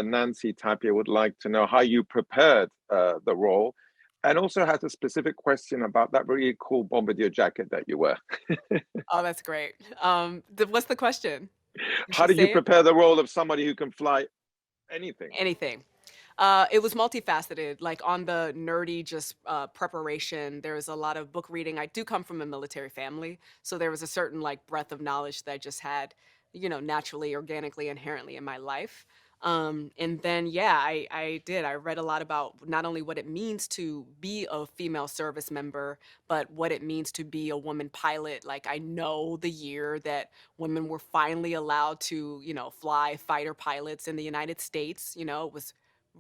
Nancy Tapia would like to know how you prepared the role, and also has a specific question about that really cool bombardier jacket that you wear. Oh, that's great. What's the question? Did How she did you say it? prepare the role of somebody who can fly anything? Anything. It was multifaceted, like on the nerdy just preparation. There was a lot of book reading. I do come from a military family, so there was a certain like breadth of knowledge that I just had, naturally, organically, inherently in my life. And then, yeah, I did. I read a lot about not only what it means to be a female service member, but what it means to be a woman pilot. Like, I know the year that women were finally allowed to, fly fighter pilots in the United States. It was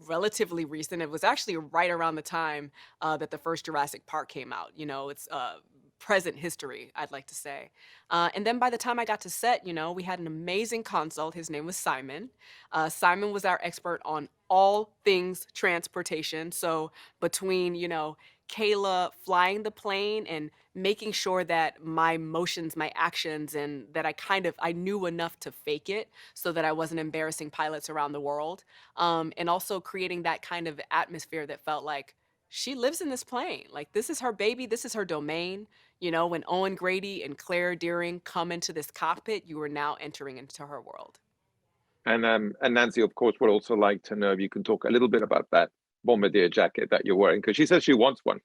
relatively recent. It was actually right around the time that the first Jurassic Park came out. It's present history, I'd like to say. And then by the time I got to set, we had an amazing consult. His name was Simon. Simon was our expert on all things transportation. So between, Kayla flying the plane and making sure that my motions, my actions, and that I knew enough to fake it so that I wasn't embarrassing pilots around the world. And also creating that kind of atmosphere that felt like she lives in this plane. Like this is her baby, this is her domain. When Owen Grady and Claire Deering come into this cockpit, you are now entering into her world. And Nancy, of course, would also like to know if you can talk a little bit about that bombardier jacket that you're wearing, because she says she wants one.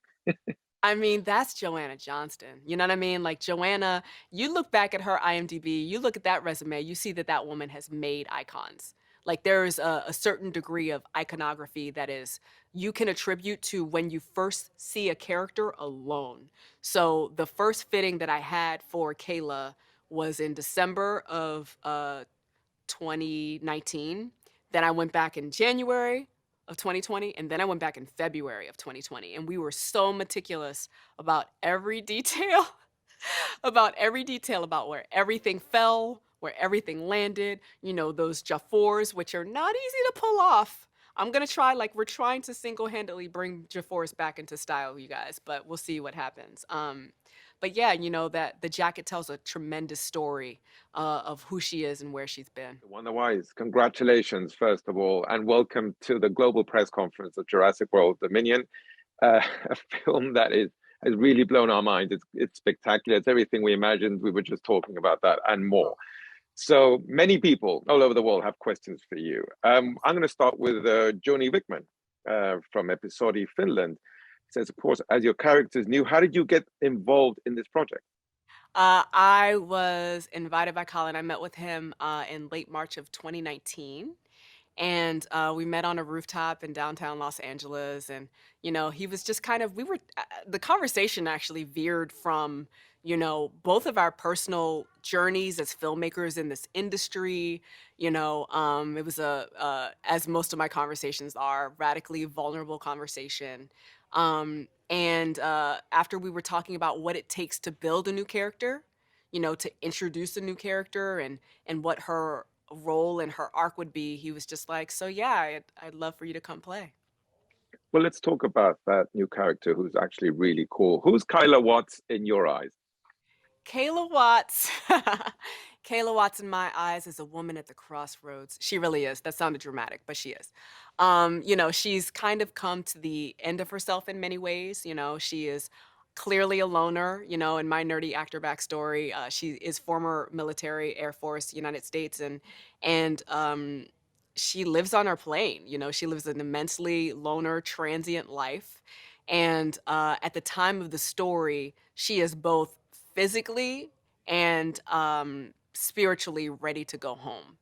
I mean, that's Joanna Johnston. You know what I mean? Like Joanna, you look back at her IMDb, you look at that resume, you see that that woman has made icons. Like there's a certain degree of iconography that is you can attribute to when you first see a character alone. So the first fitting that I had for Kayla was in December of 2019. Then I went back in January of 2020, and then I went back in February of 2020. And we were so meticulous about every detail, about where everything fell, where everything landed, those Jafors, which are not easy to pull off. I'm gonna try, like, we're trying to single-handedly bring Jafors back into style, you guys, but we'll see what happens. But yeah, that the jacket tells a tremendous story of who she is and where she's been. DeWanda Wise, congratulations, first of all, and welcome to the global press conference of Jurassic World Dominion, a film that has really blown our mind. It's spectacular. It's everything we imagined. We were just talking about that and more. So many people all over the world have questions for you. I'm going to start with Joni Wickman from Episodi, Finland. It says, of course, as your characters new, how did you get involved in this project? I was invited by Colin. I met with him in late March of 2019. And we met on a rooftop in downtown Los Angeles. And, he was just kind of, the conversation actually veered from, both of our personal journeys as filmmakers in this industry. It was as most of my conversations are, radically vulnerable conversation. And after we were talking about what it takes to build a new character, to introduce a new character and what her role and her arc would be, he was just like, so yeah, I'd love for you to come play. Well, let's talk about that new character who's actually really cool. Who's Kyla Watts in your eyes? Kayla Watts. Kayla Watts in my eyes is a woman at the crossroads. She really is. That sounded dramatic, but she is. She's kind of come to the end of herself in many ways. She is clearly a loner. In my nerdy actor backstory, she is former military, Air Force, United States, and she lives on her plane. She lives an immensely loner, transient life. And at the time of the story, she is both physically and spiritually ready to go home.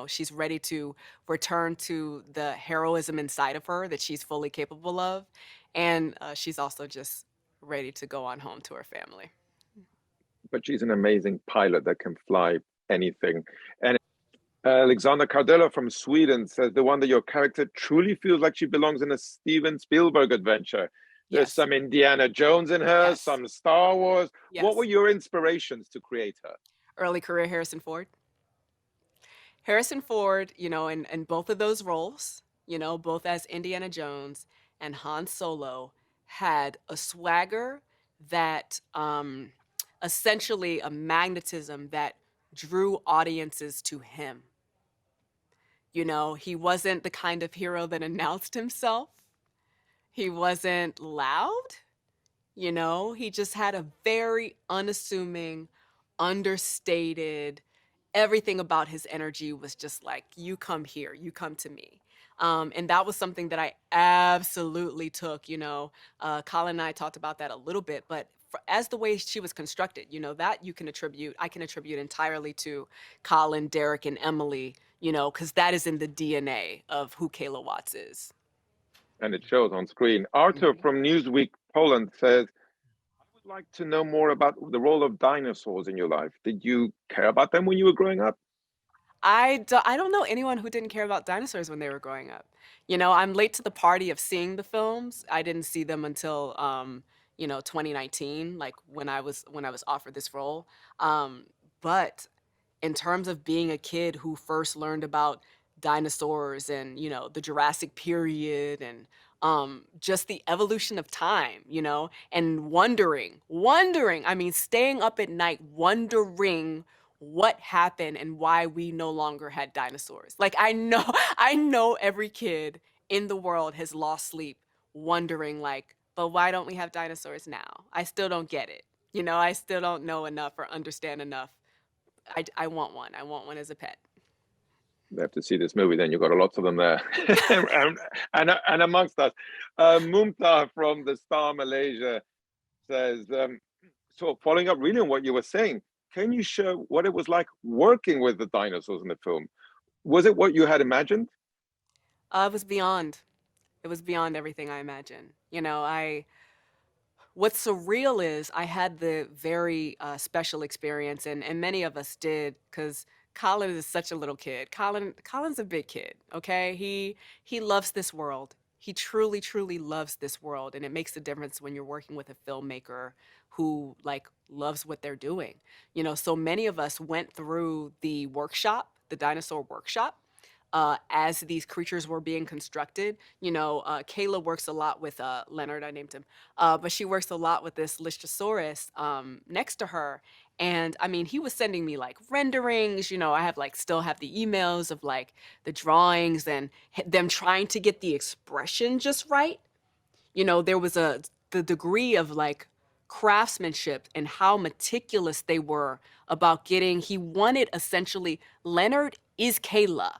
She's ready to return to the heroism inside of her that she's fully capable of. And she's also just ready to go on home to her family. But she's an amazing pilot that can fly anything. And Alexander Cardella from Sweden says the one that your character truly feels like she belongs in a Steven Spielberg adventure. There's Yes, some Indiana Jones in her, yes, some Star Wars. What were yes. your inspirations to create her? Early career Harrison Ford. Harrison Ford, in both of those roles, both as Indiana Jones and Han Solo, had a swagger that essentially a magnetism that drew audiences to him. You know, he wasn't the kind of hero that announced himself. He wasn't loud, you know, he just had a very unassuming, understated, everything about his energy was just like, you come here, you come to me. And that was something that I absolutely took, you know. Colin and I talked about that a little bit, but as the way she was constructed, you know, that I can attribute entirely to Colin, Derek, and Emily, you know, because that is in the DNA of who Kayla Watts is. And it shows on screen. Arthur Mhm. from Newsweek Poland says, I would like to know more about the role of dinosaurs in your life. Did you care about them when you were growing up? I don't know anyone who didn't care about dinosaurs when they were growing up. You know, I'm late to the party of seeing the films. I didn't see them until you know, 2019, like when I was offered this role. Um, but in terms of being a kid who first learned about dinosaurs and, you know, the Jurassic period and just the evolution of time, you know, and wondering, I mean, staying up at night wondering what happened and why we no longer had dinosaurs. Like I know I know every kid in the world has lost sleep wondering like, but why don't we have dinosaurs now? I still don't get it. You know, I still don't know enough or understand enough. I want one. I want one as a pet. You have to see this movie, then you've got a lot of them there. And amongst us, Mumta from the Star Malaysia says, so following up really on what you were saying, can you share what it was like working with the dinosaurs in the film? Was it what you had imagined? It was beyond. It was beyond everything I imagined. You know, what's surreal is I had the very special experience, and many of us did, because Colin is such a little kid. Colin's a big kid. Okay, he loves this world. He truly, truly loves this world, and it makes a difference when you're working with a filmmaker who like loves what they're doing. You know, so many of us went through the workshop, the dinosaur workshop, as these creatures were being constructed. You know, Kayla works a lot with Leonard, I named him, but she works a lot with this Listrosaurus next to her. And I mean, he was sending me like renderings, you know, I have like still have the emails of like the drawings and them trying to get the expression just right. You know, there was the degree of like craftsmanship and how meticulous they were about getting, he wanted essentially, Leonard is Kayla.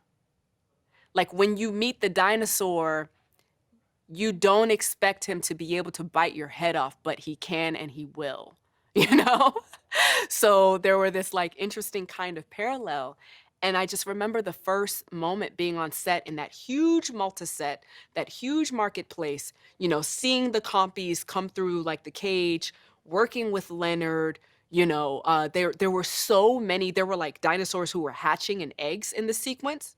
Like when you meet the dinosaur, you don't expect him to be able to bite your head off, but he can and he will, you know? So there were this like interesting kind of parallel. And I just remember the first moment being on set in that huge multi-set, that huge marketplace, you know, seeing the compies come through like the cage, working with Leonard, you know, there were so many, there were like dinosaurs who were hatching and eggs in the sequence.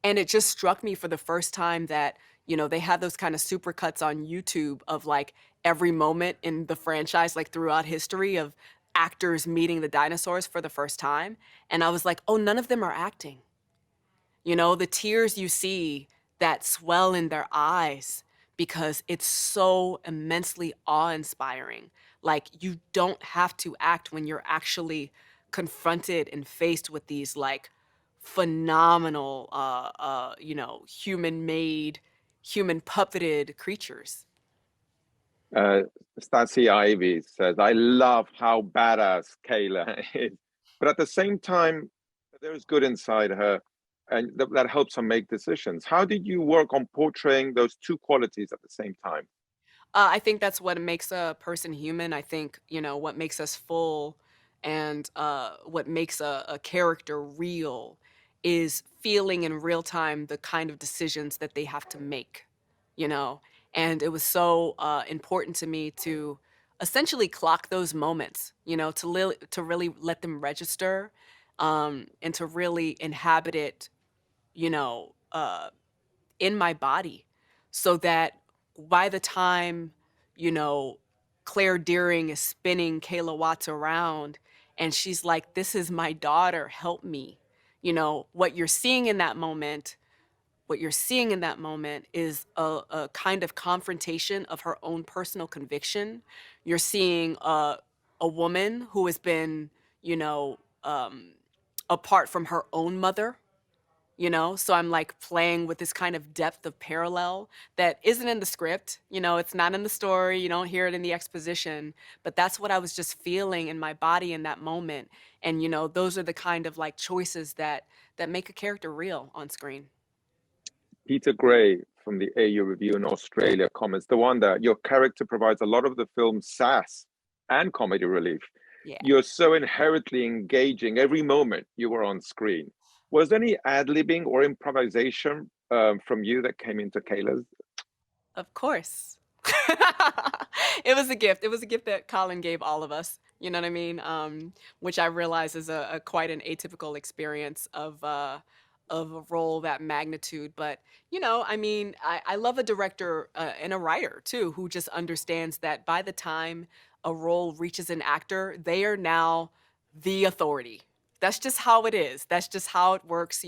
And it just struck me for the first time that, you know, they had those kind of super cuts on YouTube of like every moment in the franchise, like throughout history of actors meeting the dinosaurs for the first time. And I was like, oh, none of them are acting. You know, the tears you see that swell in their eyes because it's so immensely awe-inspiring. Like you don't have to act when you're actually confronted and faced with these like phenomenal you know, human-made, human puppeted creatures. Uh, Stacey Ivy says, I love how badass Kayla is. But at the same time, there's good inside her, and that helps her make decisions. How did you work on portraying those two qualities at the same time? I think that's what makes a person human. I think, you know, what makes us full and what makes a character real is feeling in real time the kind of decisions that they have to make, you know? And it was so important to me to essentially clock those moments, you know, to really let them register and to really inhabit it, you know, in my body so that by the time, you know, Claire Deering is spinning Kayla Watts around and she's like, this is my daughter, help me. You know, what you're seeing in that moment is a kind of confrontation of her own personal conviction. You're seeing a woman who has been, you know, apart from her own mother, So I'm like playing with this kind of depth of parallel that isn't in the script. It's not in the story. You don't hear it in the exposition, but that's what I was just feeling in my body in that moment. And those are the kind of like choices that make a character real on screen. Peter Gray from the AU Review in Australia comments, DeWanda, your character provides a lot of the film's sass and comedy relief. Yeah. You're so inherently engaging every moment you were on screen. Was there any ad-libbing or improvisation from you that came into Kayla's? Of course. It was a gift. It was a gift that Colin gave all of us. You know what I mean? Which I realize is a quite an atypical experience of a role that magnitude. But I mean, I love a director and a writer too who just understands that by the time a role reaches an actor, they are now the authority. That's just how it is. That's just how it works,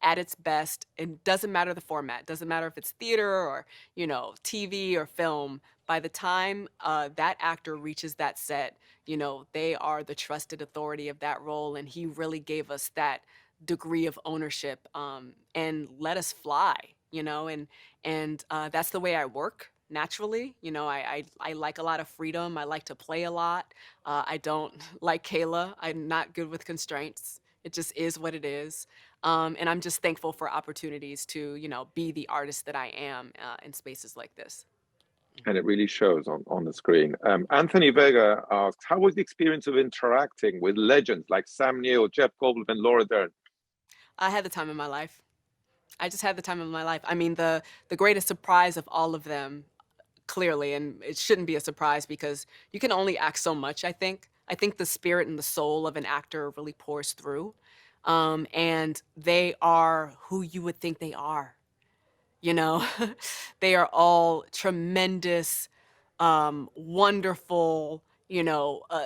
at its best. And doesn't matter the format. Doesn't matter if it's theater or TV or film. By the time that actor reaches that set, they are the trusted authority of that role. And he really gave us that degree of ownership and let us fly, and that's the way I work naturally. I like a lot of freedom. I like to play a lot. I don't like Kayla. I'm not good with constraints. It just is what it is. And I'm just thankful for opportunities to, be the artist that I am in spaces like this. And it really shows on the screen. Anthony Vega asks, how was the experience of interacting with legends like Sam Neill, Jeff Goldblum, and Laura Dern? I had the time of my life. I just had the time of my life. I mean, the greatest surprise of all of them, clearly, and it shouldn't be a surprise because you can only act so much, I think. I think the spirit and the soul of an actor really pours through. And they are who you would think they are. you know they are all tremendous, wonderful.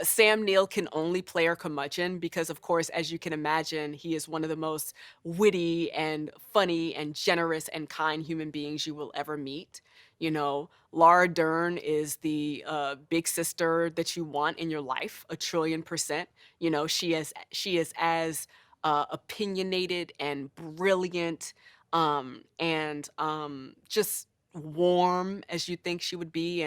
Sam Neill can only play a curmudgeon because, of course, as you can imagine, he is one of the most witty and funny and generous and kind human beings you will ever meet. Laura Dern is the big sister that you want in your life, 1,000,000,000%. She is as opinionated and brilliant, and just warm as you think she would be.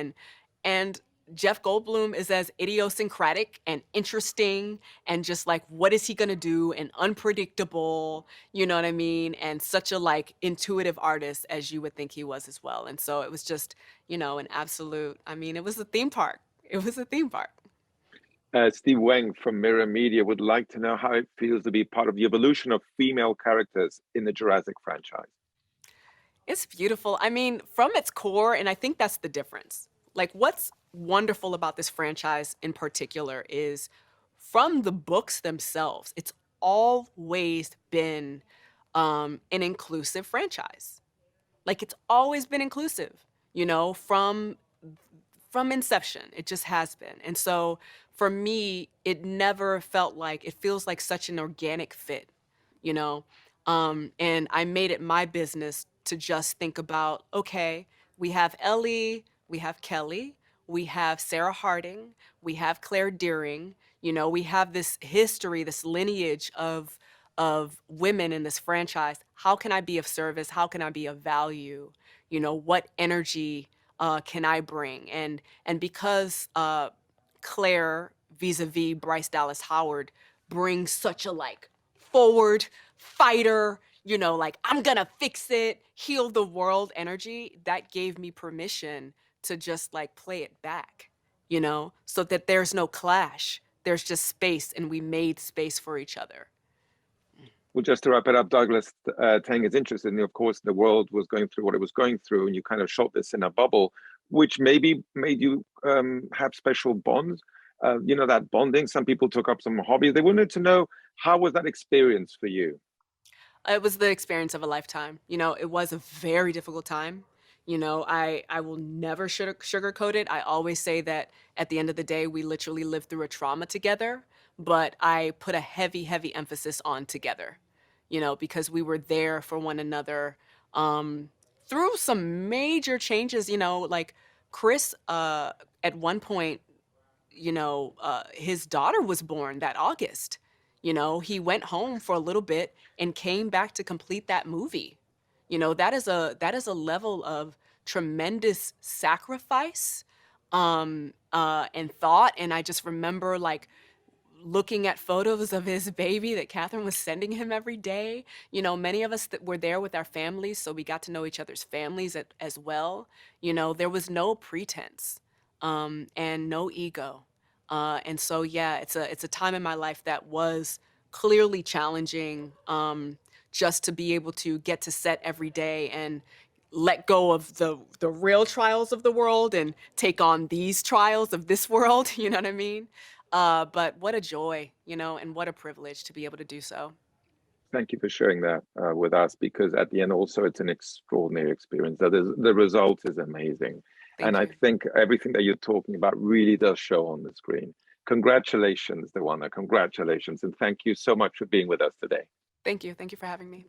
And Jeff Goldblum is as idiosyncratic and interesting and just like, what is he gonna do? And unpredictable, you know what I mean? And such a like intuitive artist as you would think he was as well. And so it was just, an absolute, I mean, it was a theme park. It was a theme park. Steve Wang from Mirror Media would like to know how it feels to be part of the evolution of female characters in the Jurassic franchise. It's beautiful. I mean, from its core, and I think that's the difference. Like, what's wonderful about this franchise in particular is from the books themselves, it's always been an inclusive franchise. Like, it's always been inclusive, from inception. It just has been. And so for me, it never felt like it feels like such an organic fit, you know? And I made it my business to just think about, okay, we have Ellie, we have Kelly, we have Sarah Harding, we have Claire Deering, we have this history, this lineage of women in this franchise. How can I be of service? How can I be of value? What energy can I bring? And because Claire vis-a-vis Bryce Dallas Howard brings such a like forward fighter, like I'm gonna fix it, heal the world energy, that gave me permission to just like play it back, so that there's no clash. There's just space, and we made space for each other. Well, just to wrap it up, Douglas Tang is interested in, of course, the world was going through what it was going through, and you kind of shot this in a bubble, which maybe made you have special bonds. That bonding. Some people took up some hobbies. They wanted to know, how was that experience for you? It was the experience of a lifetime. It was a very difficult time. I will never sugarcoat it. I always say that at the end of the day, we literally lived through a trauma together, but I put a heavy, heavy emphasis on together, because we were there for one another through some major changes, like Chris, at one point, his daughter was born that August. You know, he went home for a little bit and came back to complete that movie. You know, that is a level of tremendous sacrifice and thought. And I just remember like looking at photos of his baby that Catherine was sending him every day. You know, many of us that were there with our families, so we got to know each other's families as well. You know, there was no pretense and no ego. And so, yeah, it's a time in my life that was clearly challenging, just to be able to get to set every day and let go of the real trials of the world and take on these trials of this world. You know what I mean? But what a joy, you know, and what a privilege to be able to do so. Thank you for sharing that with us, because at the end also it's an extraordinary experience. That is, the result is amazing. And Thank I you. think everything that you're talking about really does show on the screen. Congratulations, DeWanda. Congratulations. And thank you so much for being with us today. Thank you. Thank you for having me.